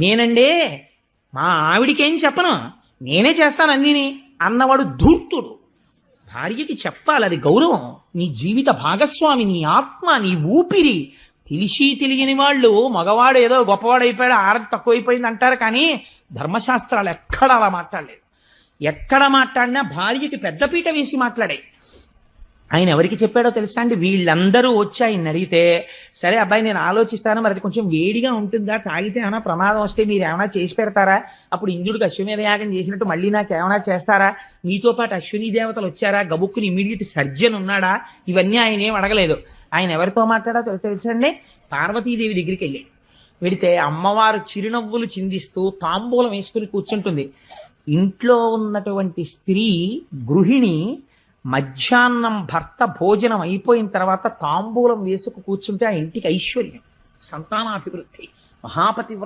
నేనండే మా ఆవిడికేం చెప్పను, నేనే చేస్తాను అన్నీని అన్నవాడు ధూర్తుడు. భార్యకి చెప్పాలి, అది గౌరవం. నీ జీవిత భాగస్వామి, నీ ఆత్మ, నీ ఊపిరి. తెలిసి తెలియని వాళ్ళు మగవాడు ఏదో గొప్పవాడైపోయాడు, ఆరతి తక్కువైపోయింది అంటారు, కానీ ధర్మశాస్త్రాలు ఎక్కడ అలా మాట్లాడలేదు. ఎక్కడ మాట్లాడినా భార్యకి పెద్దపీట వేసి మాట్లాడాయి. ఆయన ఎవరికి చెప్పాడో తెలుసా అండి? వీళ్ళందరూ వచ్చి ఆయన అడిగితే, సరే అబ్బాయి నేను ఆలోచిస్తాను, మరి అది కొంచెం వేడిగా ఉంటుందా, తాగితే ఏమైనా ప్రమాదం వస్తే మీరు ఏమైనా చేసి పెడతారా, అప్పుడు ఇంద్రుడికి అశ్వమేధ యాగం చేసినట్టు మళ్ళీ నాకు ఏమైనా చేస్తారా, మీతో పాటు అశ్విని దేవతలు వచ్చారా, గబుక్కుని ఇమీడియట్ సర్జన్ ఉన్నాడా, ఇవన్నీ ఆయన ఏం అడగలేదు. ఆయన ఎవరితో మాట్లాడో తెలుసండి? పార్వతీదేవి దగ్గరికి వెళ్ళి వెడితే అమ్మవారు చిరునవ్వులు చిందిస్తూ తాంబూలం వేసుకుని కూర్చుంటుంది. ఇంట్లో ఉన్నటువంటి స్త్రీ గృహిణి మధ్యాహ్నం భర్త భోజనం అయిపోయిన తర్వాత తాంబూలం వేసుకు కూర్చుంటే ఆ ఇంటికి ఐశ్వర్యం, సంతానాభివృద్ధి, మహాపతి